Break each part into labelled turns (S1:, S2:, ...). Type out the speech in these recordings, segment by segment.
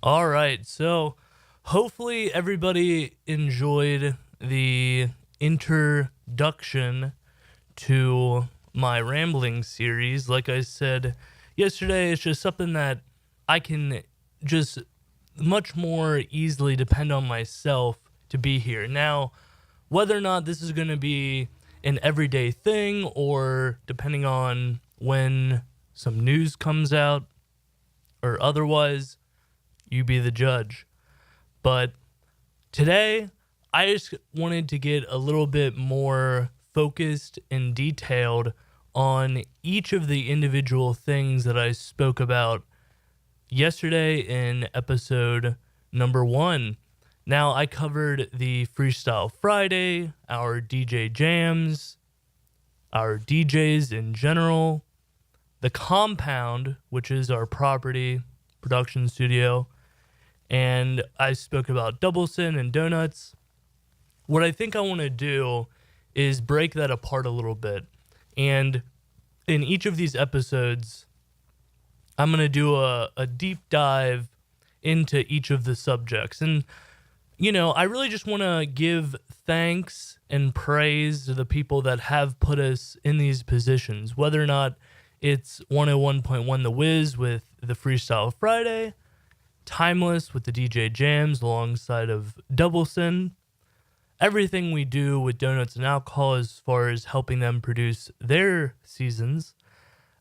S1: All right, so hopefully everybody enjoyed the introduction to my rambling series. Like I said yesterday, it's just something that I can just much more easily depend on myself to be here. Now, whether or not this is going to be an everyday thing or depending on when some news comes out or otherwise, you be the judge. But today, I just wanted to get a little bit more focused and detailed on each of the individual things that I spoke about yesterday in episode number 1. Now, I covered the Freestyle Friday, our DJ jams, our DJs in general, the Compound, which is our property production studio, and I spoke about Doubleson and Donuts. What I think I want to do is break that apart a little bit. And in each of these episodes, I'm going to do a deep dive into each of the subjects. And, I really just want to give thanks and praise to the people that have put us in these positions, whether or not it's 101.1 The Wiz with the Freestyle Friday, Timeless with the DJ Jams alongside of Doubleson, everything we do with Donuts and Alcohol as far as helping them produce their seasons,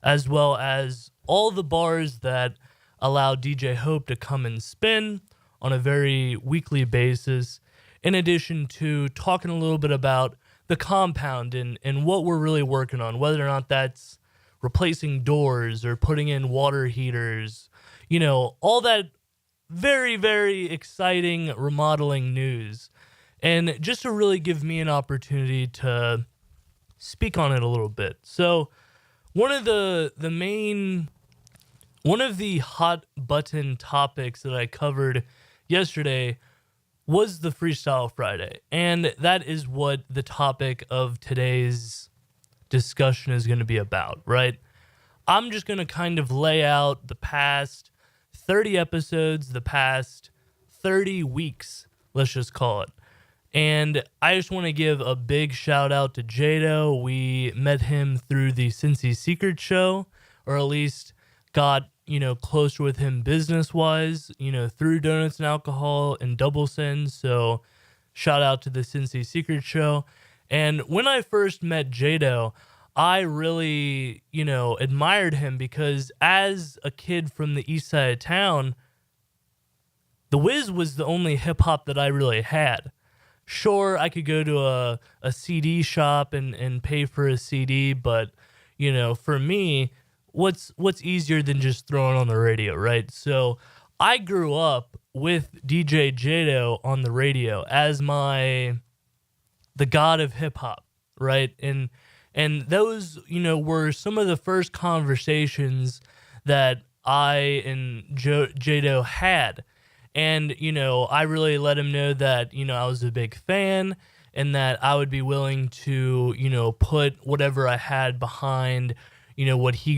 S1: as well as all the bars that allow DJ Hope to come and spin on a very weekly basis, in addition to talking a little bit about the Compound and what we're really working on, whether or not that's replacing doors or putting in water heaters, all that very, very exciting remodeling news. And just to really give me an opportunity to speak on it a little bit. So one of the hot button topics that I covered yesterday was the Freestyle Friday. And that is what the topic of today's discussion is going to be about, right? I'm just going to kind of lay out the past 30 episodes, the past 30 weeks, let's just call it. And I just want to give a big shout out to JDough. We met him through the Cincy Secret show, or at least got, closer with him business-wise, through Donuts and Alcohol and Doubleson. So shout out to the Cincy Secret show. And when I first met JDough, I really, admired him because as a kid from the east side of town, The Wiz was the only hip-hop that I really had. Sure, I could go to a CD shop and pay for a CD, but, for me, what's easier than just throwing on the radio, right? So I grew up with DJ JDough on the radio as the god of hip-hop, right? And those, were some of the first conversations that I and JDough had. And, I really let him know that, I was a big fan and that I would be willing to, put whatever I had behind, what he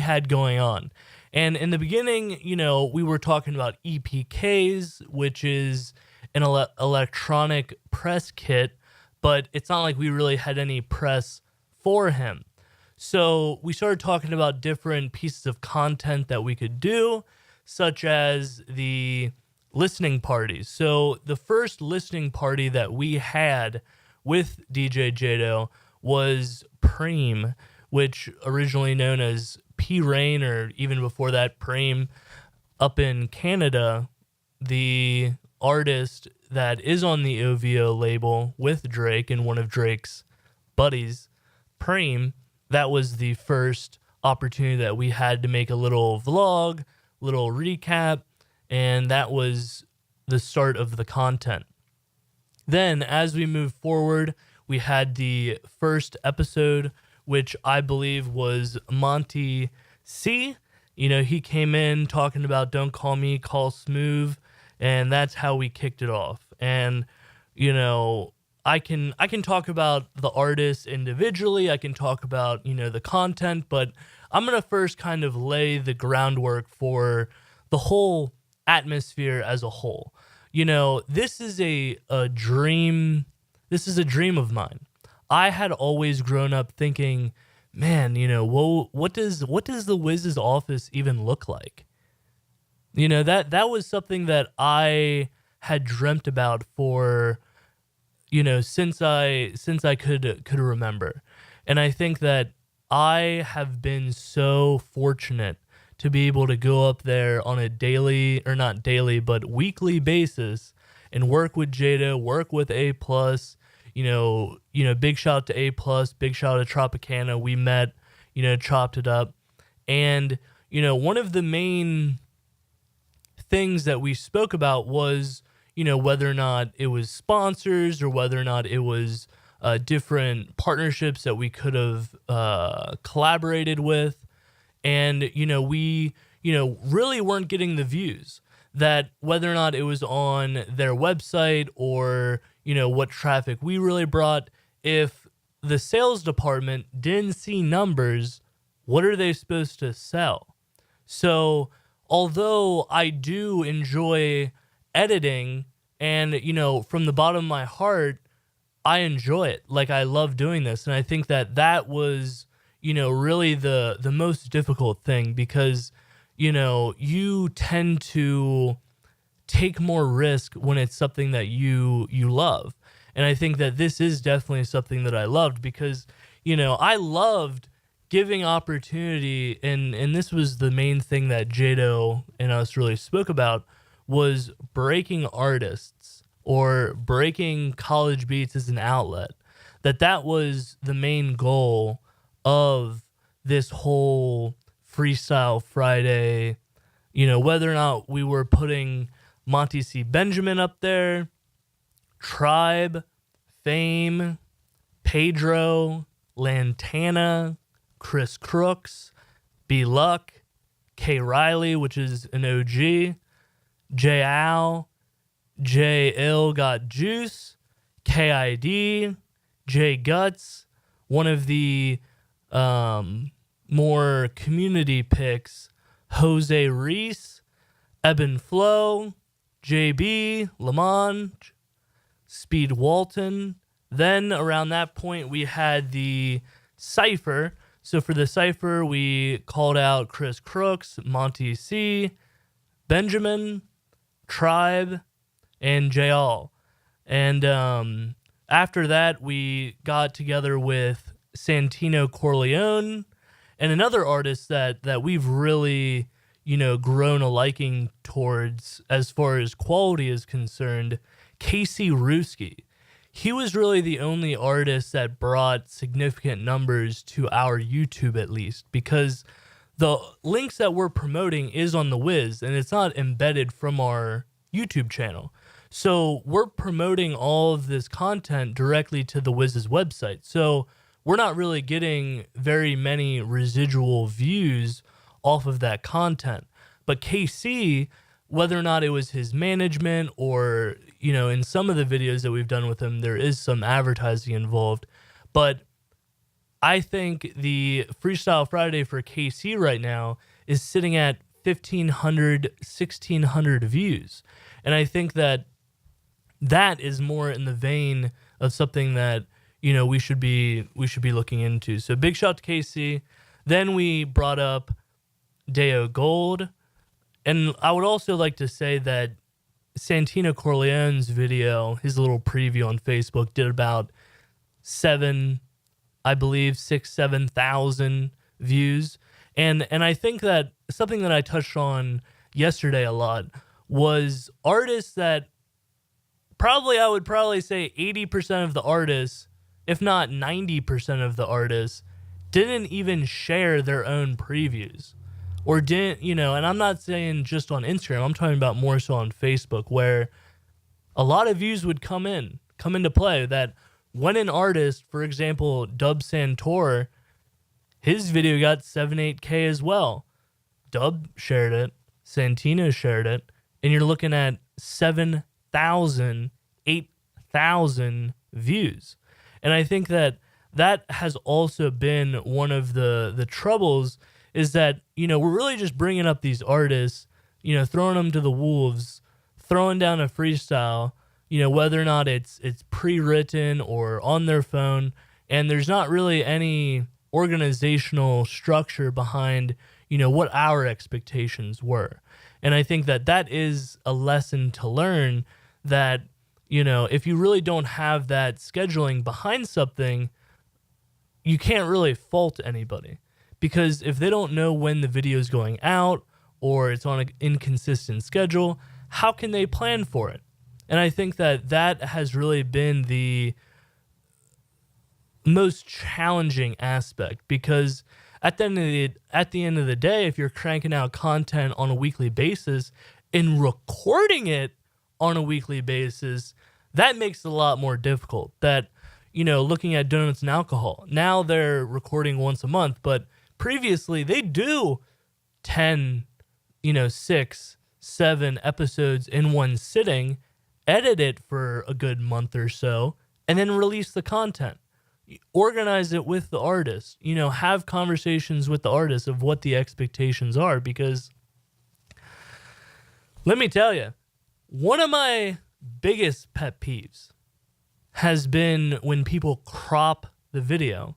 S1: had going on. And in the beginning, we were talking about EPKs, which is an electronic press kit, but it's not like we really had any press for him. So we started talking about different pieces of content that we could do, such as the listening parties. So the first listening party that we had with DJ JDough was Preem, which originally known as P Rain, or even before that, Preem, up in Canada, the artist that is on the OVO label with Drake and one of Drake's buddies, Preem. That was the first opportunity that we had to make a little vlog, little recap, and that was the start of the content. Then, as we move forward, we had the first episode, which I believe was Monty C. He came in talking about Don't Call Me, Call Smooth, and that's how we kicked it off. And, I can talk about the artists individually, I can talk about, the content, but I'm going to first kind of lay the groundwork for the whole atmosphere as a whole. This is a dream. This is a dream of mine. I had always grown up thinking, man, what does the Wiz's office even look like? That was something that I had dreamt about for, since I could remember. And I think that I have been so fortunate to be able to go up there on a daily, or not daily, but weekly basis and work with JDough, work with A+, big shout out to A+, big shout out to Tropicana. We met, chopped it up. And, one of the main things that we spoke about was, whether or not it was sponsors or whether or not it was different partnerships that we could have collaborated with. And, we, really weren't getting the views that whether or not it was on their website or, what traffic we really brought. If the sales department didn't see numbers, what are they supposed to sell? So although I do enjoy editing and, from the bottom of my heart, I enjoy it. Like, I love doing this. And I think that was, really the most difficult thing because, you tend to take more risk when it's something that you love. And I think that this is definitely something that I loved because, I loved giving opportunity. And this was the main thing that JDough and us really spoke about, was breaking artists or breaking college beats as an outlet. That was the main goal of this whole Freestyle Friday, whether or not we were putting Monty C. Benjamin up there, Tribe, Fame, Pedro, Lantana, Chris Crooks, B. Luck, K. Riley, which is an OG, JDough, J. Ill Got Juice, KID, J. Guts, one of the more community picks, Jose Reese, Eben Flo, JB, Lamont, Speed Walton. Then around that point, we had the Cypher. So for the Cypher, we called out Chris Crooks, Monty C, Benjamin, Tribe, and JDough. And after that, we got together with Santino Corleone and another artist that we've really, grown a liking towards as far as quality is concerned, Casey Ruski. He was really the only artist that brought significant numbers to our YouTube, at least, because the links that we're promoting is on the Wiz, and it's not embedded from our YouTube channel. So we're promoting all of this content directly to the Wiz's website. So we're not really getting very many residual views off of that content. But KC, whether or not it was his management or, in some of the videos that we've done with him, there is some advertising involved. But I think the Freestyle Friday for KC right now is sitting at 1,500, 1,600 views. And I think that is more in the vein of something that, we should be looking into. So big shout out to KC. Then we brought up Deo Gold. And I would also like to say that Santino Corleone's video, his little preview on Facebook, did about 7,000 views. And I think that something that I touched on yesterday a lot was artists that I would probably say 80% of the artists, if not 90% of the artists, didn't even share their own previews. Or didn't, and I'm not saying just on Instagram, I'm talking about more so on Facebook, where a lot of views would come into play. That when an artist, for example, Dub Santor, his video got 7-8K as well. Dub shared it, Santino shared it, and you're looking at 7,000, 8,000 views. And I think that has also been one of the troubles, is that, we're really just bringing up these artists, throwing them to the wolves, throwing down a freestyle, whether or not it's pre-written or on their phone, and there's not really any organizational structure behind, what our expectations were. And I think that is a lesson to learn, that, if you really don't have that scheduling behind something, you can't really fault anybody. Because if they don't know when the video is going out, or it's on an inconsistent schedule, how can they plan for it? And I think that has really been the most challenging aspect, because at the end of the day, if you're cranking out content on a weekly basis and recording it on a weekly basis, that makes it a lot more difficult. That, looking at Donuts and Alcohol, now they're recording once a month, but previously they do 10, 6, 7 episodes in one sitting, edit it for a good month or so, and then release the content. Organize it with the artist, have conversations with the artist of what the expectations are, because let me tell you, one of my biggest pet peeves has been when people crop the video.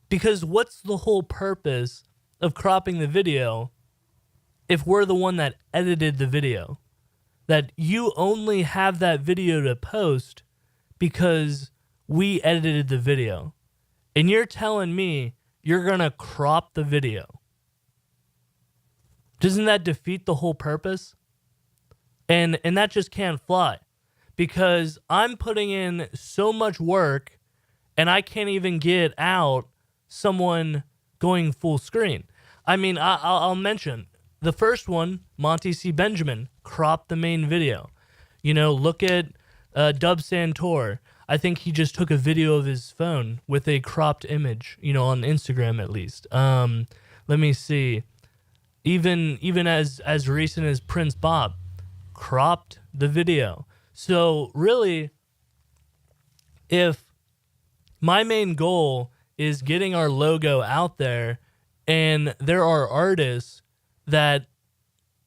S1: Because what's the whole purpose of cropping the video if we're the one that edited the video? That you only have that video to post because we edited the video. And you're telling me you're going to crop the video. Doesn't that defeat the whole purpose? And that just can't fly. Because I'm putting in so much work and I can't even get out someone going full screen. I mean, I'll mention the first one, Monty C. Benjamin, cropped the main video. Look at Dub Santor. I think he just took a video of his phone with a cropped image, on Instagram at least. Let me see. Even as recent as Prince Bob cropped the video. So really, if my main goal is getting our logo out there, and there are artists that,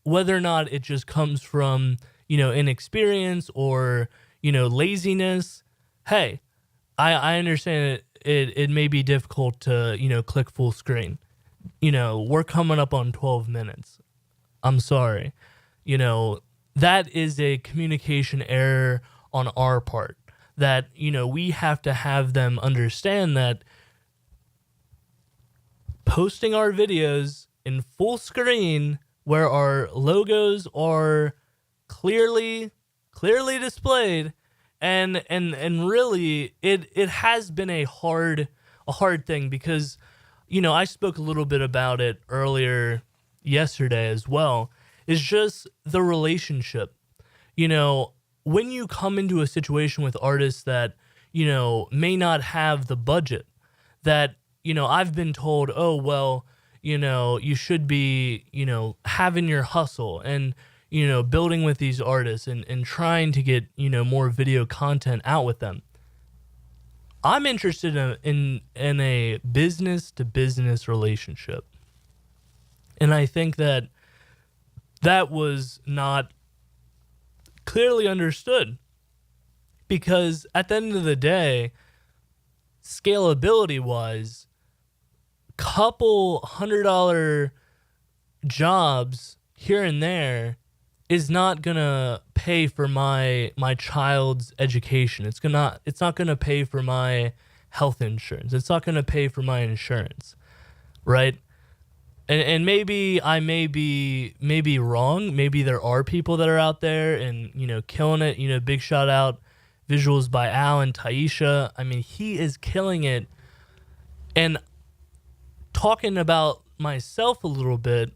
S1: whether or not it just comes from, inexperience or, laziness, hey, I understand it may be difficult to, click full screen. We're coming up on 12 minutes. I'm sorry. That is a communication error on our part. That, we have to have them understand that posting our videos in full screen where our logos are clearly displayed, and really it has been a hard thing, because I spoke a little bit about it earlier yesterday as well. Is just the relationship. When you come into a situation with artists that, may not have the budget, that, I've been told, oh, well, you should be, having your hustle and, building with these artists and trying to get, more video content out with them. I'm interested in a business to business relationship. And I think that was not clearly understood, because at the end of the day, scalability wise, couple $100 jobs here and there is not gonna pay for my child's education. It's not gonna pay for my health insurance. It's not gonna pay for my insurance, right? And maybe I may be wrong. Maybe there are people that are out there and, killing it. Big shout out, visuals by Al and Taisha. I mean, he is killing it. And talking about myself a little bit,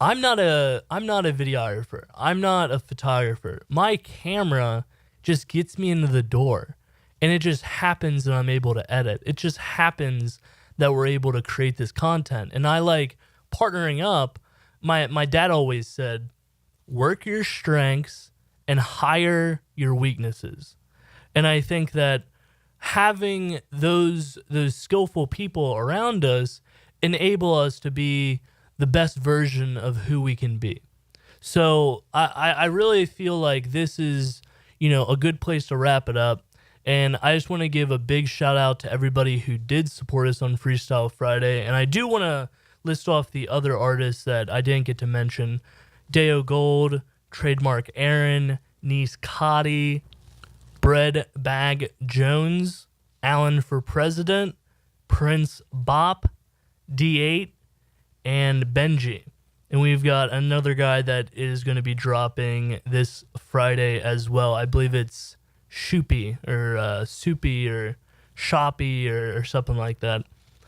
S1: I'm not a videographer. I'm not a photographer. My camera just gets me into the door, and it just happens that I'm able to edit. It just happens that we're able to create this content. And I like partnering up. My dad always said, work your strengths and hire your weaknesses. And I think that having those skillful people around us enable us to be the best version of who we can be. So I really feel like this is, a good place to wrap it up. And I just want to give a big shout out to everybody who did support us on Freestyle Friday. And I do want to list off the other artists that I didn't get to mention. Deo Gold, Trademark Aaron, Niece Cotty, Bread Bag Jones, Alan for President, Prince Bop, D8, and Benji. And we've got another guy that is going to be dropping this Friday as well. I believe it's Shoopy or Soupy or Shoppy or something like that.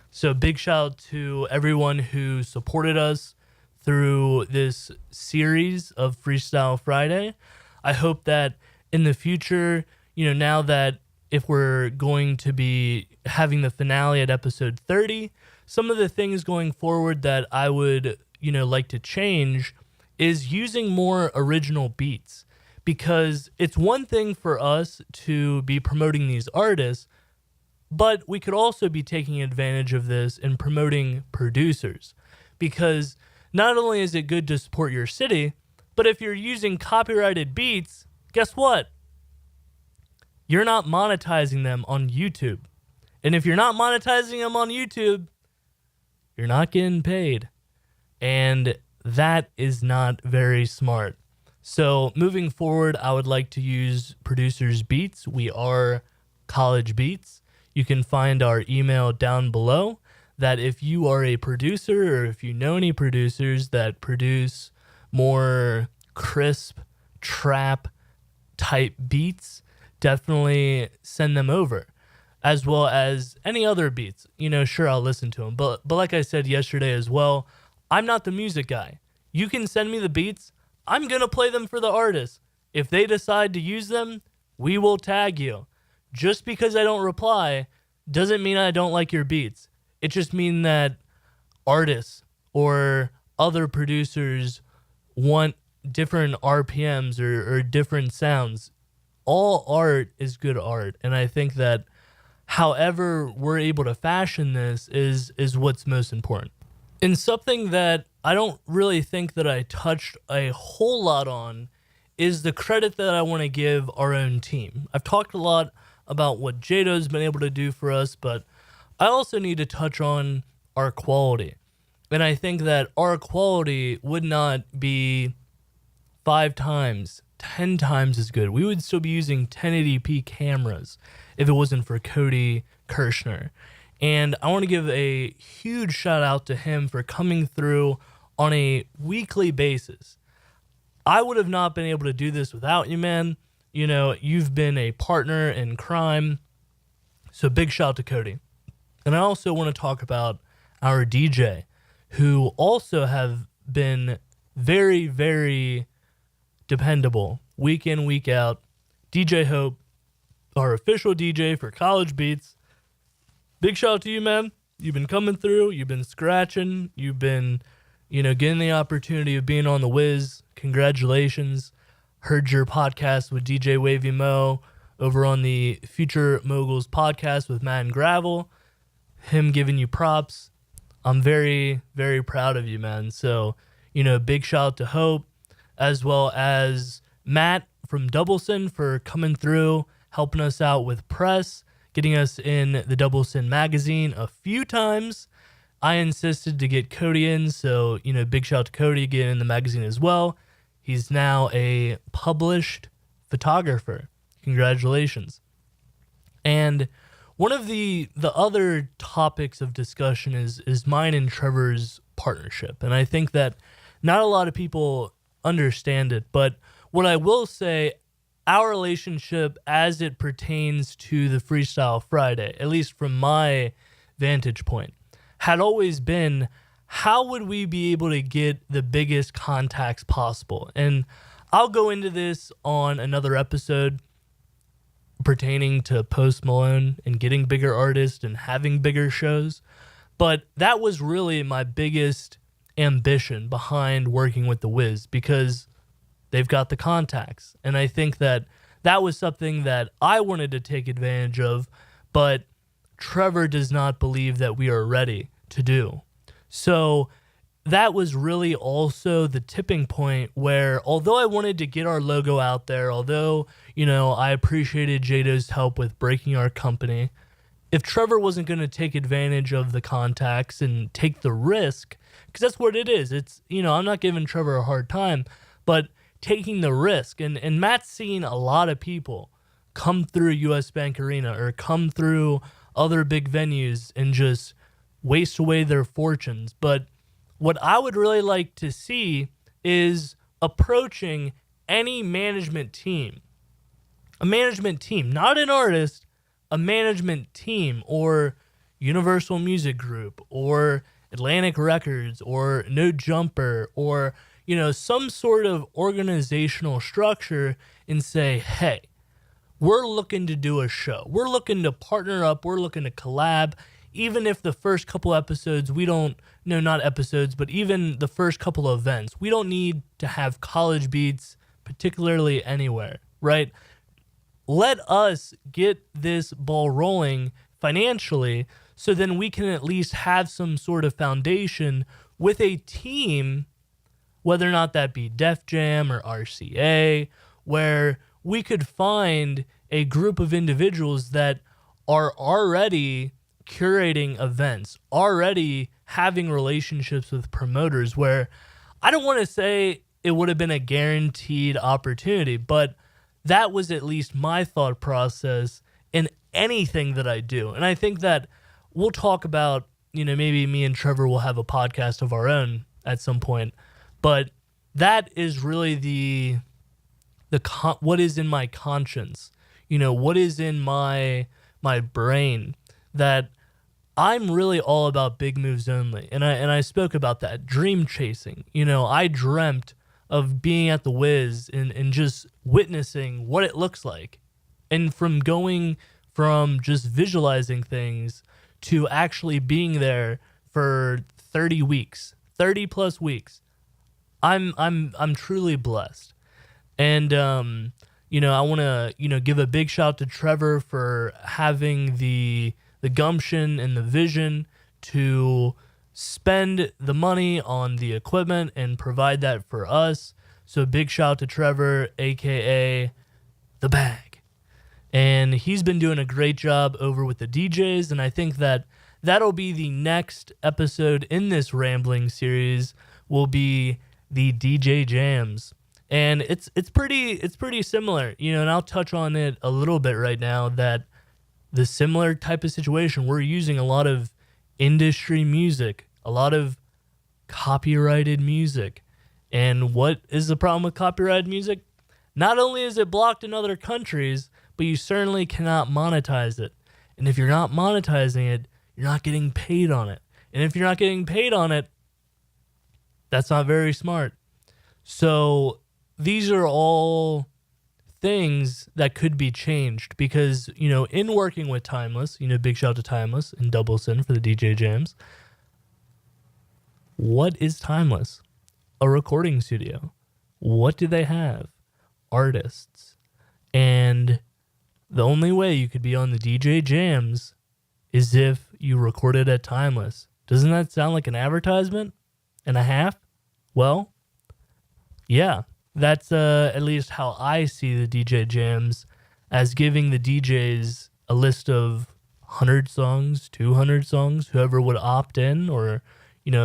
S1: So big shout out to everyone who supported us through this series of Freestyle Friday. I hope that in the future, now that if we're going to be having the finale at episode 30, some of the things going forward that I would, like to change is using more original beats, because it's one thing for us to be promoting these artists, but we could also be taking advantage of this and promoting producers, because not only is it good to support your city, but if you're using copyrighted beats, guess what? You're not monetizing them on YouTube. And if you're not monetizing them on YouTube, you're not getting paid. And that is not very smart. So moving forward, I would like to use producers' beats. We are College Beats. You can find our email down below. That if you are a producer or if you know any producers that produce more crisp trap type beats, definitely send them over, as well as any other beats. Sure, I'll listen to them. But like I said yesterday as well, I'm not the music guy. You can send me the beats. I'm going to play them for the artist. If they decide to use them, we will tag you. Just because I don't reply doesn't mean I don't like your beats. It just means that artists or other producers want different RPMs or different sounds. All art is good art. And I think that however we're able to fashion this is what's most important. And something that I don't really think that I touched a whole lot on is the credit that I want to give our own team. I've talked a lot about what JDough's been able to do for us, but I also need to touch on our quality. And I think that our quality would not be 5 times, 10 times as good. We would still be using 1080p cameras if it wasn't for Cody Kirshner. And I want to give a huge shout out to him for coming through on a weekly basis. I would have not been able to do this without you, man. You've been a partner in crime. So big shout out to Cody. And I also want to talk about our DJ, who also have been very, very dependable week in, week out. DJ Hope, our official DJ for College Beats. Big shout out to you, man. You've been coming through. You've been scratching. You've been, getting the opportunity of being on the Wiz. Congratulations. Heard your podcast with DJ Wavy Mo over on the Future Moguls podcast with Matt and Gravel. Him giving you props. I'm very, very proud of you, man. So, big shout out to Hope, as well as Matt from Doubleson for coming through, helping us out with press, getting us in the Doubleson magazine a few times. I insisted to get Cody in, so, big shout out to Cody getting in the magazine as well. He's now a published photographer. Congratulations. And one of the other topics of discussion is mine and Trevor's partnership. And I think that not a lot of people understand it. But what I will say, our relationship as it pertains to the Freestyle Friday, at least from my vantage point, had always been, how would we be able to get the biggest contacts possible? And I'll go into this on another episode pertaining to Post Malone and getting bigger artists and having bigger shows. But that was really my biggest ambition behind working with the Wiz, because they've got the contacts. And I think that that was something that I wanted to take advantage of, but Trevor does not believe that we are ready to do. So that was really also the tipping point where, although I wanted to get our logo out there, although, I appreciated JDough's help with breaking our company, if Trevor wasn't going to take advantage of the contacts and take the risk, because that's what it is. It's, I'm not giving Trevor a hard time, but taking the risk. And Matt's seen a lot of people come through US Bank Arena or come through other big venues and just waste away their fortunes. But what I would really like to see is approaching any management team. A management team, not an artist, a management team, or Universal Music Group, or Atlantic Records, or No Jumper, or, some sort of organizational structure, and say, hey, we're looking to do a show. We're looking to partner up. We're looking to collab. Even if the first couple episodes, not episodes, but even the first couple of events, we don't need to have college beats, particularly anywhere, right? Let us get this ball rolling financially so then we can at least have some sort of foundation with a team, whether or not that be Def Jam or RCA, where we could find a group of individuals that are already curating events, already having relationships with promoters, where I don't want to say it would have been a guaranteed opportunity, but that was at least my thought process in anything that I do. And I think that we'll talk about, maybe me and Trevor will have a podcast of our own at some point, but that is really what is in my conscience, what is in my brain, that I'm really all about big moves only. And I spoke about that, dream chasing. I dreamt of being at the Wiz and just witnessing what it looks like. And from going from just visualizing things to actually being there for 30 plus weeks. I'm truly blessed. And I want to give a big shout to Trevor for having the gumption and the vision to spend the money on the equipment and provide that for us. So big shout to Trevor, aka The Bag. And he's been doing a great job over with the DJs, and I think that that'll be the next episode in this rambling series, will be the DJ jams. And it's pretty similar, and I'll touch on it a little bit right now, that the similar type of situation, we're using a lot of industry music, a lot of copyrighted music. And what is the problem with copyrighted music? Not only is it blocked in other countries, but you certainly cannot monetize it. And if you're not monetizing it, you're not getting paid on it. And if you're not getting paid on it, that's not very smart. So these are all things that could be changed because, in working with Timeless, big shout out to Timeless and Double Sin for the DJ jams. What is Timeless? A recording studio. What do they have? Artists. And the only way you could be on the DJ jams is if you recorded at Timeless. Doesn't that sound like an advertisement and a half? Well, yeah. That's at least how I see the DJ jams, as giving the DJs a list of 100 songs, 200 songs, whoever would opt in or,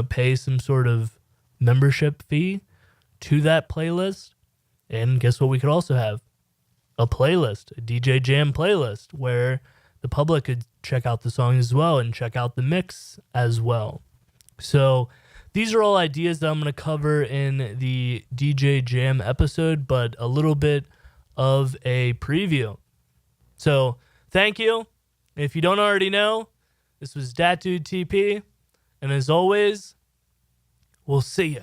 S1: pay some sort of membership fee to that playlist. And guess what we could also have? A playlist, a DJ jam playlist, where the public could check out the songs as well and check out the mix as well. So these are all ideas that I'm going to cover in the DJ Jam episode, but a little bit of a preview. So thank you. If you don't already know, this was DatDudeTP. And as always, we'll see ya.